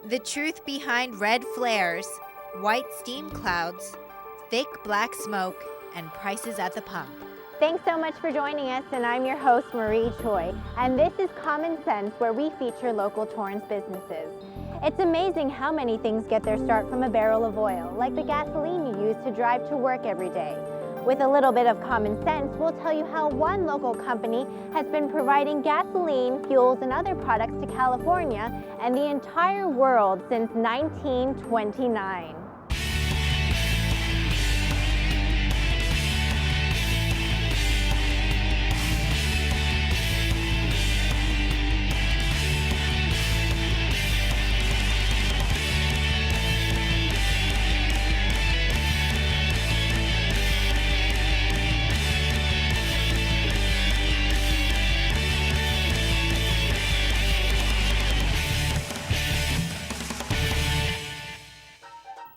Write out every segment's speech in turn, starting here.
The truth behind red flares, white steam clouds, thick black smoke, and prices at the pump. Thanks so much for joining us, and I'm your host, Marie Choi. And this is Common Sense, where we feature local Torrance businesses. It's amazing how many things get their start from a barrel of oil, like the gasoline you use to drive to work every day. With a little bit of common sense, we'll tell you how one local company has been providing gasoline, fuels, and other products to California and the entire world since 1929.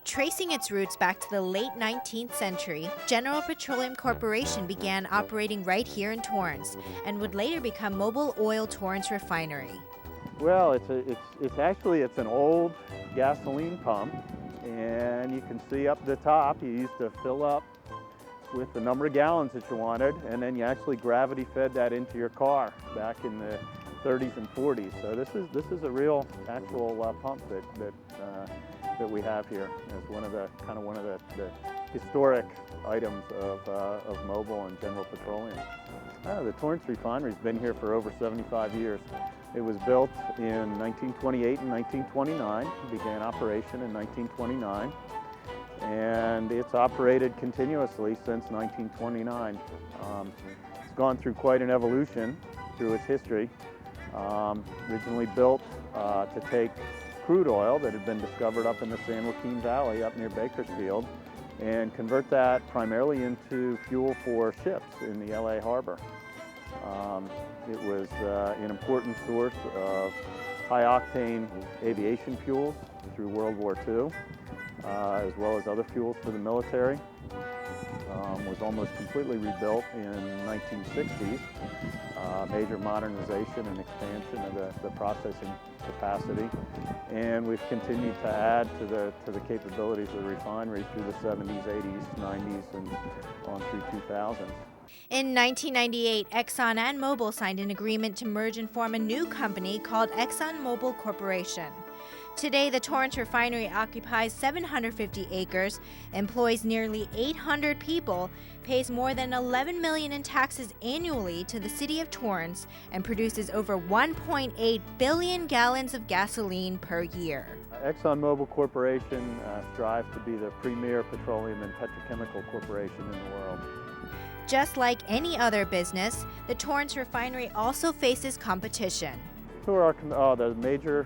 Tracing its roots back to the late 19th century, General Petroleum Corporation began operating right here in Torrance and would later become Mobile Oil Torrance Refinery. Well, it's an old gasoline pump, and you can see up the top you used to fill up with the number of gallons that you wanted, and then you actually gravity fed that into your car back in the 30s and 40s. So this is a real actual pump that we have here as one of the historic items of Mobile and General Petroleum. The Torrance Refinery's been here for over 75 years. It was built in 1928 and 1929, began operation in 1929, and it's operated continuously since 1929. It's gone through quite an evolution through its history. Originally built to take crude oil that had been discovered up in the San Joaquin Valley up near Bakersfield and convert that primarily into fuel for ships in the LA harbor. It was an important source of high-octane aviation fuels through World War II, as well as other fuels for the military. Was almost completely rebuilt in 1960s. Major modernization and expansion of the processing capacity, and we've continued to add to the capabilities of the refinery through the 70s, 80s, 90s, and on through 2000s. In 1998, Exxon and Mobil signed an agreement to merge and form a new company called Exxon Mobile Corporation. Today, the Torrance Refinery occupies 750 acres, employs nearly 800 people, pays more than $11 million in taxes annually to the city of Torrance, and produces over 1.8 billion gallons of gasoline per year. Exxon Mobile Corporation strives to be the premier petroleum and petrochemical corporation in the world. Just like any other business, the Torrance Refinery also faces competition. Who are the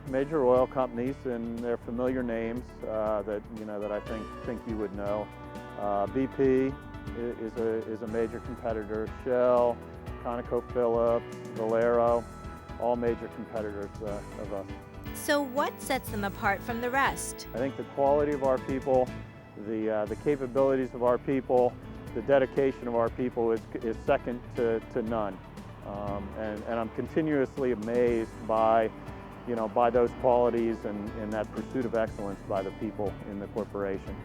major oil companies, and their familiar names that I think you would know. BP is a major competitor. Shell, ConocoPhillips, Valero, all major competitors of us. So what sets them apart from the rest? I think the quality of our people, the capabilities of our people, the dedication of our people is second to none. And I'm continuously amazed by those qualities and that pursuit of excellence by the people in the corporation.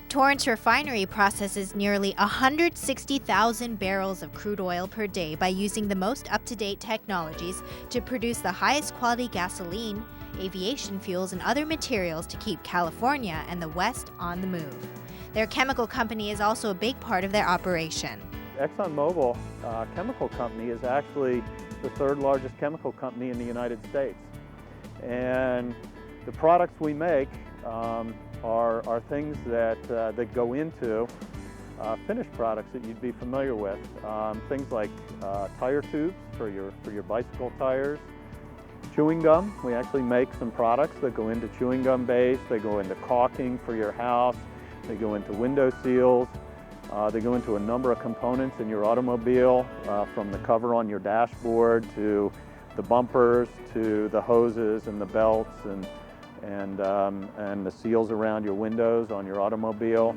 Torrance Refinery processes nearly 160,000 barrels of crude oil per day by using the most up-to-date technologies to produce the highest quality gasoline, aviation fuels, and other materials to keep California and the West on the move. Their chemical company is also a big part of their operation. Exxon Mobil Chemical Company is actually the third largest chemical company in the United States. And the products we make are things that go into finished products that you'd be familiar with. Things like tire tubes for your bicycle tires, chewing gum. We actually make some products that go into chewing gum base. They go into caulking for your house. They go into window seals. They go into a number of components in your automobile, from the cover on your dashboard to the bumpers to the hoses and the belts and the seals around your windows on your automobile.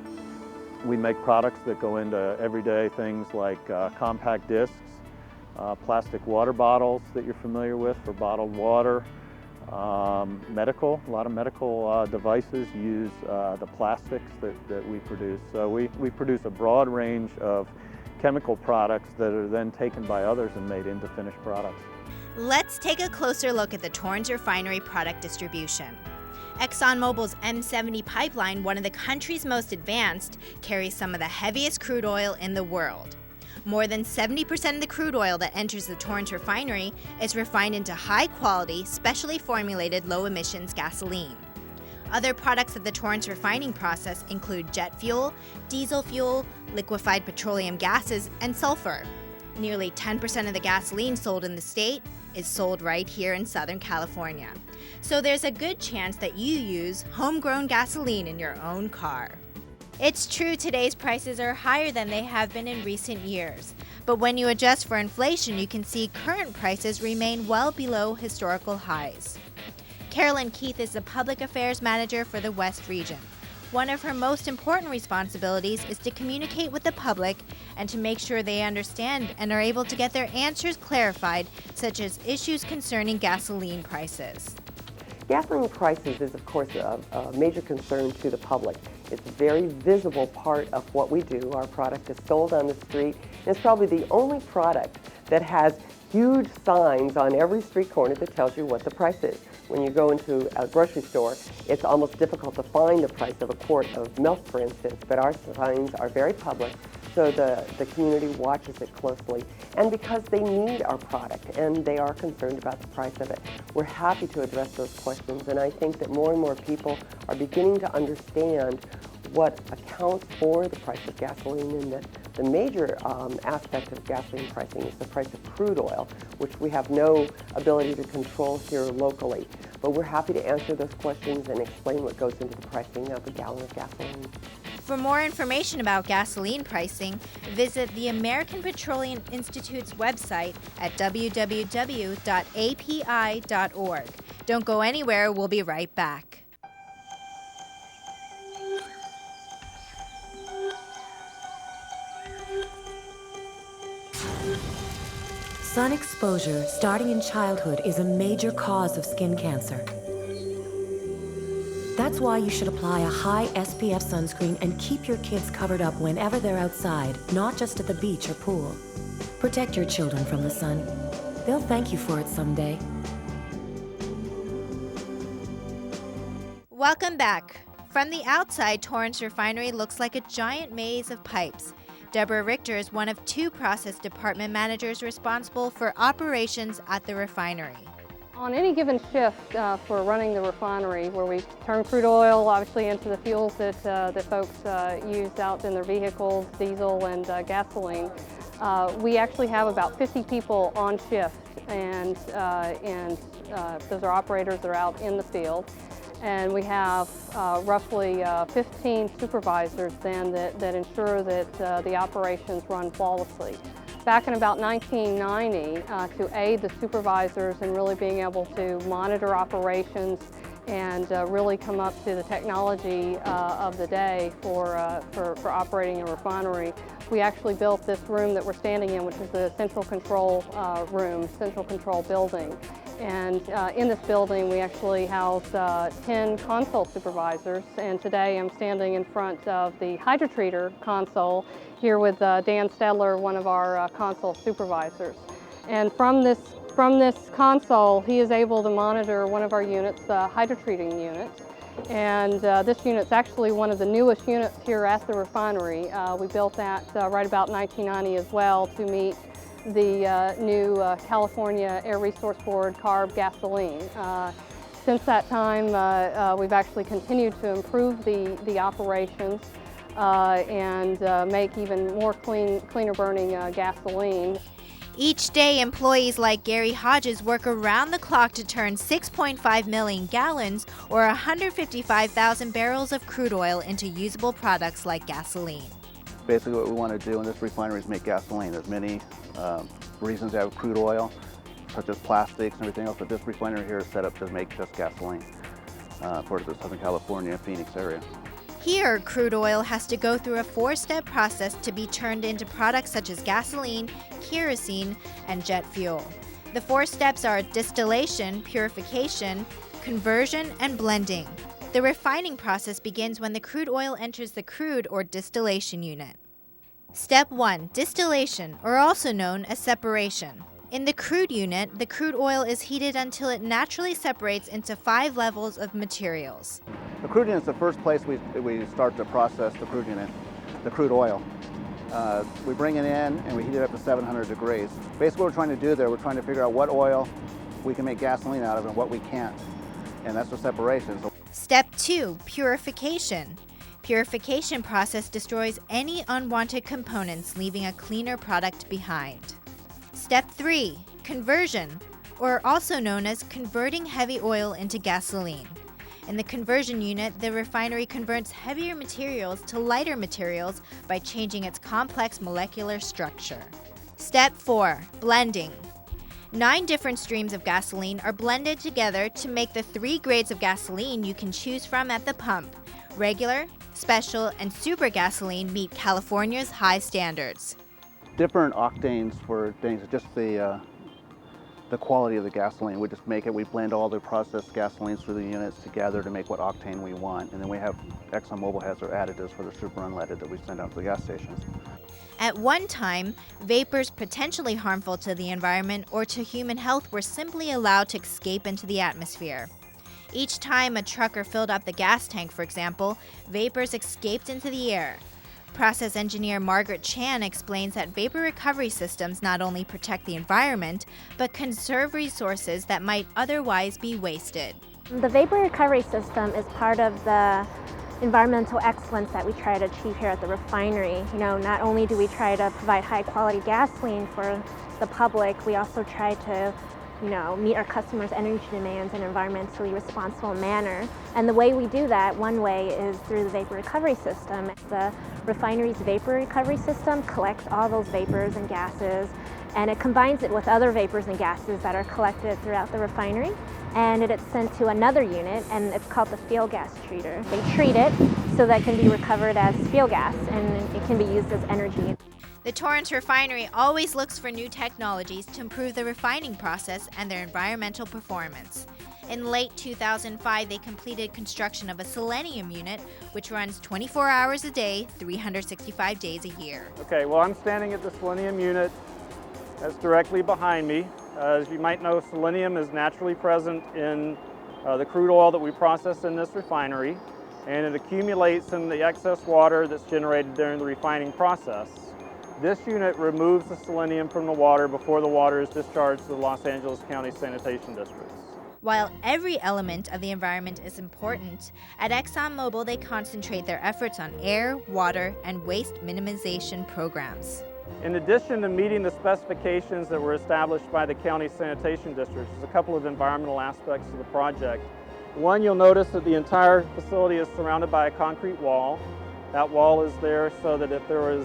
We make products that go into everyday things like compact discs, plastic water bottles that you're familiar with for bottled water, Medical, a lot of medical devices use the plastics that we produce. So we produce a broad range of chemical products that are then taken by others and made into finished products. Let's take a closer look at the Torrance Refinery product distribution. Exxon Mobil's M70 pipeline, one of the country's most advanced, carries some of the heaviest crude oil in the world. More than 70% of the crude oil that enters the Torrance refinery is refined into high-quality, specially formulated low-emissions gasoline. Other products of the Torrance refining process include jet fuel, diesel fuel, liquefied petroleum gases, and sulfur. Nearly 10% of the gasoline sold in the state is sold right here in Southern California. So there's a good chance that you use homegrown gasoline in your own car. It's true today's prices are higher than they have been in recent years, but when you adjust for inflation, you can see current prices remain well below historical highs. Carolyn Keith is the Public Affairs Manager for the West Region. One of her most important responsibilities is to communicate with the public and to make sure they understand and are able to get their answers clarified, such as issues concerning gasoline prices. Gasoline prices is, of course, a major concern to the public. It's a very visible part of what we do. Our product is sold on the street. It's probably the only product that has huge signs on every street corner that tells you what the price is. When you go into a grocery store, it's almost difficult to find the price of a quart of milk, for instance, but our signs are very public, so the community watches it closely. And because they need our product and they are concerned about the price of it, we're happy to address those questions. And I think that more and more people are beginning to understand what accounts for the price of gasoline, and that the major aspect of gasoline pricing is the price of crude oil, which we have no ability to control here locally. But we're happy to answer those questions and explain what goes into the pricing of a gallon of gasoline. For more information about gasoline pricing, visit the American Petroleum Institute's website at www.api.org. Don't go anywhere, we'll be right back. Sun exposure starting in childhood is a major cause of skin cancer. That's why you should apply a high SPF sunscreen and keep your kids covered up whenever they're outside, not just at the beach or pool. Protect your children from the sun. They'll thank you for it someday. Welcome back. From the outside, Torrance Refinery looks like a giant maze of pipes. Deborah Richter is one of two process department managers responsible for operations at the refinery. On any given shift for running the refinery, where we turn crude oil obviously into the fuels that folks use out in their vehicles, diesel and gasoline, we actually have about 50 people on shift, and those are operators that are out in the field. And we have roughly 15 supervisors then that ensure that the operations run flawlessly. Back in about 1990, to aid the supervisors in really being able to monitor operations and really come up to the technology of the day for operating a refinery, we actually built this room that we're standing in, which is the central control room, central control building. And in this building, we actually house 10 console supervisors, and today I'm standing in front of the hydrotreater console here with Dan Stedler, one of our console supervisors. And from this console, he is able to monitor one of our units, the hydrotreating unit. And this unit's actually one of the newest units here at the refinery. We built that right about 1990 as well to meet the new California Air Resource Board CARB gasoline. Since that time, we've actually continued to improve the operations and make even more cleaner burning gasoline. Each day, employees like Gary Hodges work around the clock to turn 6.5 million gallons or 155,000 barrels of crude oil into usable products like gasoline. Basically what we want to do in this refinery is make gasoline. There's many reasons to have crude oil, such as plastics and everything else, but this refinery here is set up to make just gasoline for the Southern California, Phoenix area. Here, crude oil has to go through a 4-step process to be turned into products such as gasoline, kerosene, and jet fuel. The 4 steps are distillation, purification, conversion, and blending. The refining process begins when the crude oil enters the crude or distillation unit. Step 1. Distillation, or also known as separation. In the crude unit, the crude oil is heated until it naturally separates into 5 levels of materials. The crude unit is the first place we start to process the crude unit, the crude oil. We bring it in and we heat it up to 700 degrees. Basically what we're trying to do there, we're trying to figure out what oil we can make gasoline out of and what we can't. And that's the separation. Step 2. Purification. Purification process destroys any unwanted components, leaving a cleaner product behind. Step 3. Conversion, or also known as converting heavy oil into gasoline. In the conversion unit, the refinery converts heavier materials to lighter materials by changing its complex molecular structure. Step 4. Blending. 9 different streams of gasoline are blended together to make the 3 grades of gasoline you can choose from at the pump. Regular, special, and super gasoline meet California's high standards. Different octanes for things, just the quality of the gasoline. We just make it, we blend all the processed gasolines through the units together to make what octane we want. And then we have, Exxon Mobile has their additives for the super unleaded that we send out to the gas stations. At one time, vapors potentially harmful to the environment or to human health were simply allowed to escape into the atmosphere. Each time a trucker filled up the gas tank, for example, vapors escaped into the air. Process engineer Margaret Chan explains that vapor recovery systems not only protect the environment, but conserve resources that might otherwise be wasted. The vapor recovery system is part of the environmental excellence that we try to achieve here at the refinery. Not only do we try to provide high quality gasoline for the public, we also try to meet our customers' energy demands in an environmentally responsible manner. And the way we do that, one way, is through the vapor recovery system. The refinery's vapor recovery system collects all those vapors and gases, and it combines it with other vapors and gases that are collected throughout the refinery, and it's sent to another unit, and it's called the fuel gas treater. They treat it so that it can be recovered as fuel gas, and it can be used as energy. The Torrance Refinery always looks for new technologies to improve the refining process and their environmental performance. In late 2005, they completed construction of a selenium unit, which runs 24 hours a day, 365 days a year. Okay, well, I'm standing at the selenium unit that's directly behind me. As you might know, selenium is naturally present in the crude oil that we process in this refinery, and it accumulates in the excess water that's generated during the refining process. This unit removes the selenium from the water before the water is discharged to the Los Angeles County Sanitation Districts. While every element of the environment is important, at Exxon Mobile they concentrate their efforts on air, water, and waste minimization programs. In addition to meeting the specifications that were established by the County Sanitation Districts, there's a couple of environmental aspects of the project. One, you'll notice that the entire facility is surrounded by a concrete wall. That wall is there so that if there was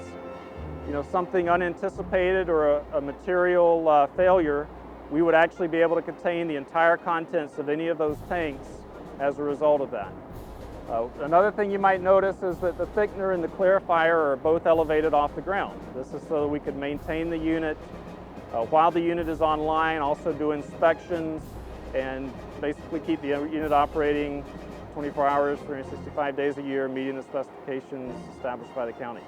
something unanticipated or a material failure, we would actually be able to contain the entire contents of any of those tanks as a result of that. Another thing you might notice is that the thickener and the clarifier are both elevated off the ground. This is so that we can maintain the unit while the unit is online, also do inspections, and basically keep the unit operating 24 hours, 365 days a year, meeting the specifications established by the county.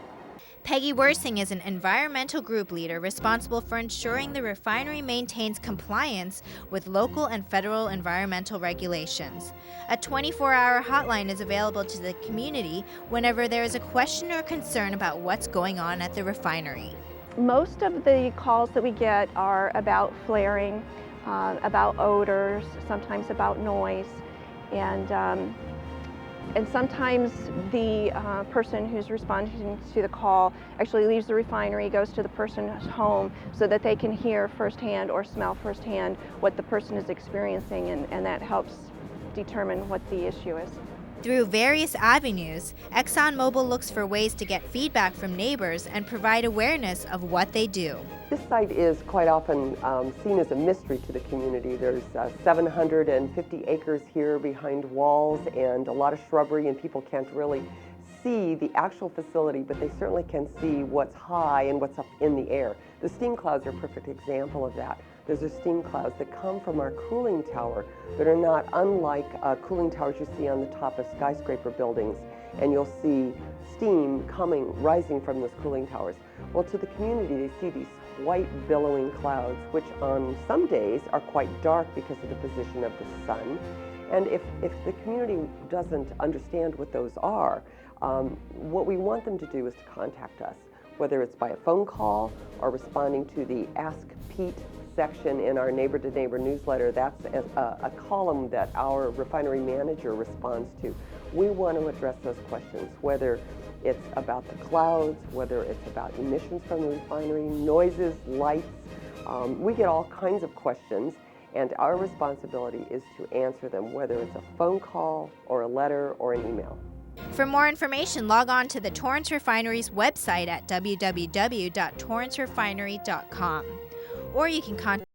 Peggy Wersing is an environmental group leader responsible for ensuring the refinery maintains compliance with local and federal environmental regulations. A 24-hour hotline is available to the community whenever there is a question or concern about what's going on at the refinery. Most of the calls that we get are about flaring, about odors, sometimes about noise, and sometimes the person who's responding to the call actually leaves the refinery, goes to the person's home so that they can hear firsthand or smell firsthand what the person is experiencing, and that helps determine what the issue is. Through various avenues, Exxon Mobile looks for ways to get feedback from neighbors and provide awareness of what they do. This site is quite often seen as a mystery to the community. There's 750 acres here behind walls and a lot of shrubbery, and people can't really see the actual facility, but they certainly can see what's high and what's up in the air. The steam clouds are a perfect example of that. Those are steam clouds that come from our cooling tower that are not unlike cooling towers you see on the top of skyscraper buildings, and you'll see steam rising from those cooling towers. Well, to the community, they see these white billowing clouds, which on some days are quite dark because of the position of the sun. And if the community doesn't understand what those are, what we want them to do is to contact us, whether it's by a phone call or responding to the Ask Pete section in our Neighbor to Neighbor newsletter. That's a column that our refinery manager responds to. We want to address those questions, whether it's about the clouds, whether it's about emissions from the refinery, noises, lights. We get all kinds of questions, and our responsibility is to answer them, whether it's a phone call or a letter or an email. For more information, log on to the Torrance Refinery's website at www.torrancerefinery.com, or you can contact